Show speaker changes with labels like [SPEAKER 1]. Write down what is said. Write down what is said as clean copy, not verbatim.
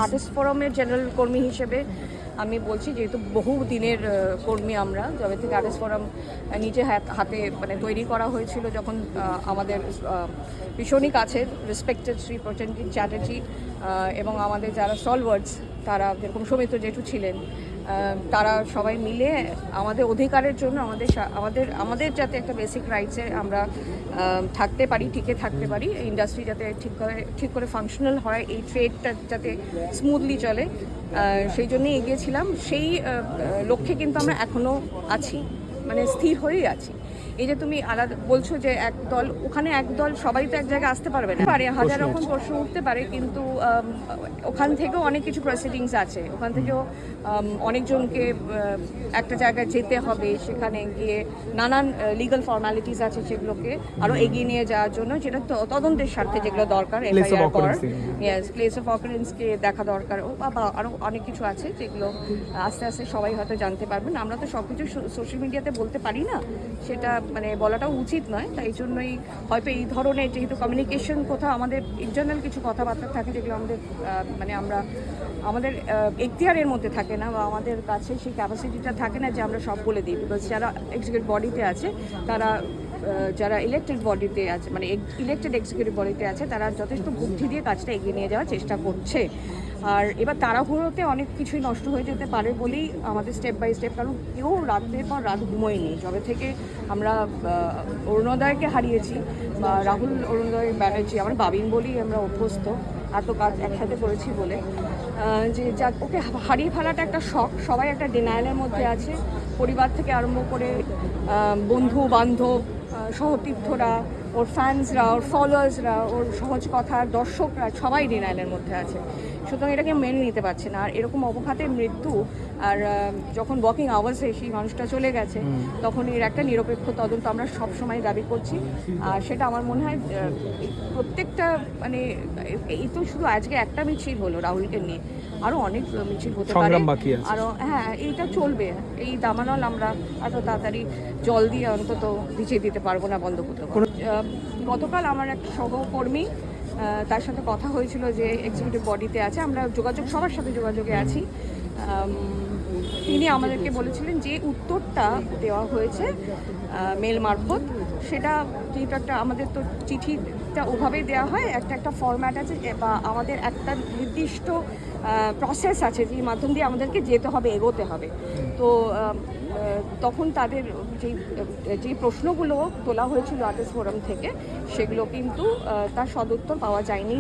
[SPEAKER 1] Artist ফোরামের general কর্মী হিসেবে আমি বলছি, যেহেতু বহু দিনের কর্মী আমরা, যবে থেকে আর্টিস্ট ফোরাম নিজে হাতে মানে তৈরি করা হয়েছিল, যখন আমাদের ভীষণই কাছের রেসপেক্টেড শ্রী প্রসেনজিৎ চ্যাটার্জি এবং আমাদের যারা স্টলওয়ার্ডস তারা, যেরকম সৌমিত্র জেঠু ছিলেন, তারা সবাই মিলে আমাদের অধিকারের জন্য আমাদের যাতে একটা বেসিক রাইটসে আমরা থাকতে পারি, টিকে থাকতে পারি, ইন্ডাস্ট্রি যাতে ঠিক করে ফাংশনাল হয়, এই ট্রেডটা যাতে স্মুথলি চলে, সেই জন্যই এগিয়েছিলাম। সেই লক্ষ্যে কিন্তু আমরা এখনও আছি, মানে স্থির হয়েই আছি। এই যে তুমি আলাদা বলছো যে এক দল, ওখানে এক দল সবাই তো এক জায়গায় আসতে পারবে না, হাজার রকম প্রশ্ন উঠতে পারে, কিন্তু ওখান থেকেও অনেক কিছু প্রসিডিংস আছে, ওখান থেকেও অনেকজনকে একটা জায়গায় যেতে হবে, সেখানে গিয়ে নানান লিগাল ফর্মালিটিস আছে, সেগুলোকে আরও এগিয়ে নিয়ে যাওয়ার জন্য, যেটা তদন্তের স্বার্থে যেগুলো দরকার, এফআইআর করার, প্লেস অফ অকারেন্সকে দেখা দরকার, বা আরও অনেক কিছু আছে যেগুলো আস্তে আস্তে সবাই হয়তো জানতে পারবেন। আমরা তো সব কিছু সোশ্যাল মিডিয়াতে বলতে পারি না, সেটা মানে বলাটাও উচিত নয়, তাই জন্যই হয়তো এই ধরনের, যেহেতু কমিউনিকেশন কোথাও আমাদের ইন্টারনাল কিছু কথাবার্তা থাকে, যেগুলো আমাদের মানে আমাদের এখতিয়ারের মধ্যে থাকে না, বা আমাদের কাছে সেই ক্যাপাসিটিটা থাকে না যে আমরা সব বলে দিই। বিকজ যারা এক্সিকিউটিভ বডিতে আছে, তারা যারা ইলেক্টেড বডিতে আছে, মানে ইলেক্টেড এক্সিকিউটিভ বডিতে আছে, তারা যথেষ্ট বুদ্ধি দিয়ে কাজটা এগিয়ে নিয়ে যাওয়ার চেষ্টা করছে। আর এবার তাড়াহুড়োতে অনেক কিছুই নষ্ট হয়ে যেতে পারে বলেই আমাদের স্টেপ বাই স্টেপ, কারণ কেউ রাতের পর রাত ঘুমোয়নি। যবে থেকে আমরা অরুণোদয়কে হারিয়েছি, বা রাহুল অরুণোদয় ব্যানার্জি, আমরা বাবিন বলেই আমরা অভ্যস্ত, এত কাজ একসাথে করেছি বলে, যে যা ওকে হারিয়ে ফেলাটা একটা শখ, সবাই একটা ডিনায়ালের মধ্যে আছে, পরিবার থেকে আরম্ভ করে বন্ধু বান্ধব, সহতীর্থরা, ওর ফ্যান্সরা, ওর ফলোয়ার্সরা, ওর সহজ কথার দর্শকরা, সবাই ডিনায়ালের মধ্যে আছে। সুতরাং এটাকে মেনে নিতে পারছে না। আর এরকম অবঘাতে মৃত্যু, আর যখন ওয়াকিং আওয়ার্সে সেই মানুষটা চলে গেছে, তখন এর একটা নিরপেক্ষ তদন্ত আমরা সবসময় দাবি করছি। আর সেটা আমার মনে হয় প্রত্যেকটা, মানে এই তো শুধু আজকে একটা মিছিল হলো রাহুলকে নিয়ে, আরও অনেক মিছিল হতে পারে, আরও, হ্যাঁ, এইটা চলবে। এই দামানল আমরা এত তাড়াতাড়ি জল দিয়ে অন্তত ভিজিয়ে দিতে পারবো না, বন্ধ করতে পারবো। গতকাল আমার এক সহকর্মী, তার সাথে কথা হয়েছিল, যে এক্সিকিউটিভ বডিতে আছে, আমরা সবার সাথে যোগাযোগে আছি। তিনি আমাদেরকে বলেছিলেন যে উত্তরটা দেওয়া হয়েছে মেল মারফত, সেটা যেহেতু একটা, আমাদের তো চিঠিটা ওভাবেই দেওয়া হয়, একটা ফরম্যাট আছে, বা আমাদের একটা নির্দিষ্ট প্রসেস আছে, যেই মাধ্যম দিয়ে আমাদেরকে যেতে হবে, এগোতে হবে। তো তখন তাদের যেই প্রশ্নগুলো তোলা হয়েছিল আর্টিস্ট ফোরাম থেকে, সেগুলো কিন্তু তার সদুত্তর পাওয়া যায়নি।